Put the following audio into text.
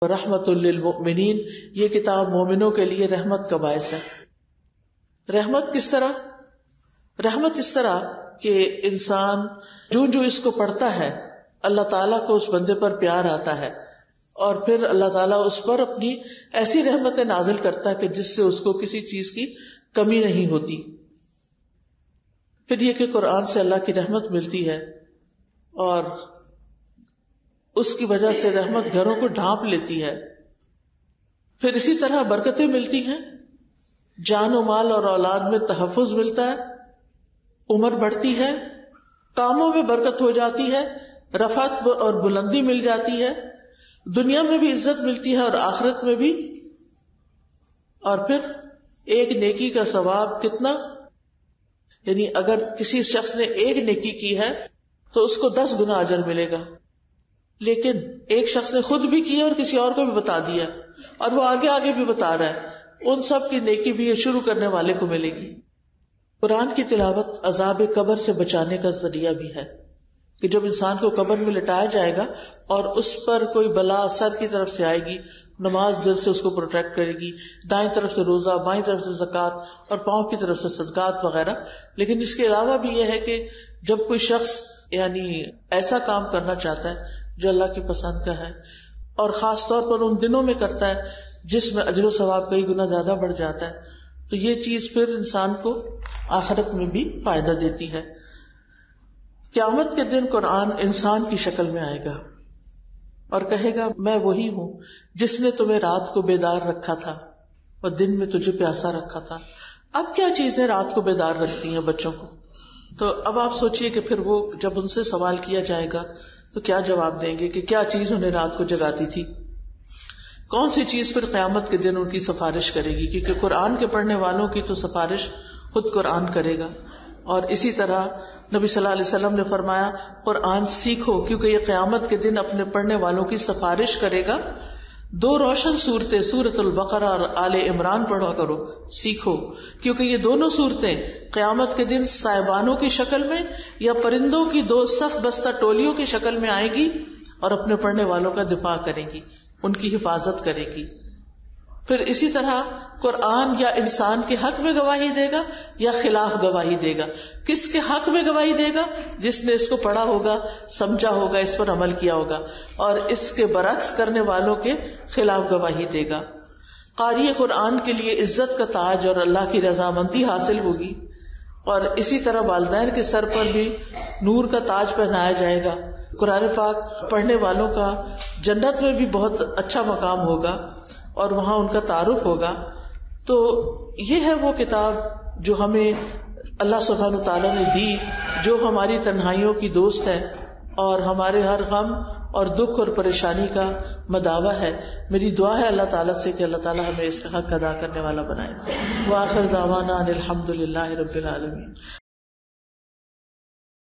رحمت للمؤمنین، یہ کتاب مومنوں کے لیے رحمت کا باعث ہے. رحمت کس طرح؟ رحمت اس طرح کہ انسان جو اس کو پڑھتا ہے اللہ تعالیٰ کو اس بندے پر پیار آتا ہے، اور پھر اللہ تعالیٰ اس پر اپنی ایسی رحمتیں نازل کرتا ہے کہ جس سے اس کو کسی چیز کی کمی نہیں ہوتی. پھر یہ کہ قرآن سے اللہ کی رحمت ملتی ہے اور اس کی وجہ سے رحمت گھروں کو ڈھانپ لیتی ہے. پھر اسی طرح برکتیں ملتی ہیں، جان و مال اور اولاد میں تحفظ ملتا ہے، عمر بڑھتی ہے، کاموں میں برکت ہو جاتی ہے، رفعت اور بلندی مل جاتی ہے، دنیا میں بھی عزت ملتی ہے اور آخرت میں بھی. اور پھر ایک نیکی کا ثواب کتنا، یعنی اگر کسی شخص نے ایک نیکی کی ہے تو اس کو 10 گنا اجر ملے گا، لیکن ایک شخص نے خود بھی کی اور کسی اور کو بھی بتا دیا اور وہ آگے بھی بتا رہا ہے، ان سب کی نیکی بھی یہ شروع کرنے والے کو ملے گی. قرآن کی تلاوت عذاب قبر سے بچانے کا ذریعہ بھی ہے کہ جب انسان کو قبر میں لٹایا جائے گا اور اس پر کوئی بلا سر کی طرف سے آئے گی، نماز دل سے اس کو پروٹیکٹ کرے گی، دائیں طرف سے روزہ، بائیں طرف سے زکوٰۃ اور پاؤں کی طرف سے صدقات وغیرہ. لیکن اس کے علاوہ بھی یہ ہے کہ جب کوئی شخص یعنی ایسا کام کرنا چاہتا ہے جو اللہ کی پسند کا ہے، اور خاص طور پر ان دنوں میں کرتا ہے جس میں اجر و ثواب کئی گنا زیادہ بڑھ جاتا ہے، تو یہ چیز پھر انسان کو آخرت میں بھی فائدہ دیتی ہے. قیامت کے دن قرآن انسان کی شکل میں آئے گا اور کہے گا میں وہی ہوں جس نے تمہیں رات کو بیدار رکھا تھا اور دن میں تجھے پیاسا رکھا تھا. اب کیا چیزیں رات کو بیدار رکھتی ہیں بچوں کو؟ تو اب آپ سوچئے کہ پھر وہ جب ان سے سوال کیا جائے گا تو کیا جواب دیں گے کہ کیا چیز انہیں رات کو جگاتی تھی؟ کون سی چیز پھر قیامت کے دن ان کی سفارش کرے گی؟ کیونکہ قرآن کے پڑھنے والوں کی تو سفارش خود قرآن کرے گا. اور اسی طرح نبی صلی اللہ علیہ وسلم نے فرمایا قرآن سیکھو کیونکہ یہ قیامت کے دن اپنے پڑھنے والوں کی سفارش کرے گا. 2 روشن صورتیں سورۃ البقرہ اور آل عمران پڑھا کرو، سیکھو، کیونکہ یہ دونوں صورتیں قیامت کے دن سائبانوں کی شکل میں یا پرندوں کی 2 صف بستہ ٹولیوں کی شکل میں آئے گی اور اپنے پڑھنے والوں کا دفاع کرے گی، ان کی حفاظت کرے گی. پھر اسی طرح قرآن یا انسان کے حق میں گواہی دے گا یا خلاف گواہی دے گا. کس کے حق میں گواہی دے گا؟ جس نے اس کو پڑھا ہوگا، سمجھا ہوگا، اس پر عمل کیا ہوگا، اور اس کے برعکس کرنے والوں کے خلاف گواہی دے گا. قاری قرآن کے لیے عزت کا تاج اور اللہ کی رضامندی حاصل ہوگی، اور اسی طرح والدین کے سر پر بھی نور کا تاج پہنایا جائے گا. قرآن پاک پڑھنے والوں کا جنت میں بھی بہت اچھا مقام ہوگا اور وہاں ان کا تعارف ہوگا. تو یہ ہے وہ کتاب جو ہمیں اللہ سبحانہ تعالیٰ نے دی، جو ہماری تنہائیوں کی دوست ہے اور ہمارے ہر غم اور دکھ اور پریشانی کا مداوا ہے. میری دعا ہے اللہ تعالیٰ سے کہ اللہ تعالیٰ ہمیں اس کا حق ادا کرنے والا بنائے. وآخر دعوانا ان الحمد للہ رب العالمین.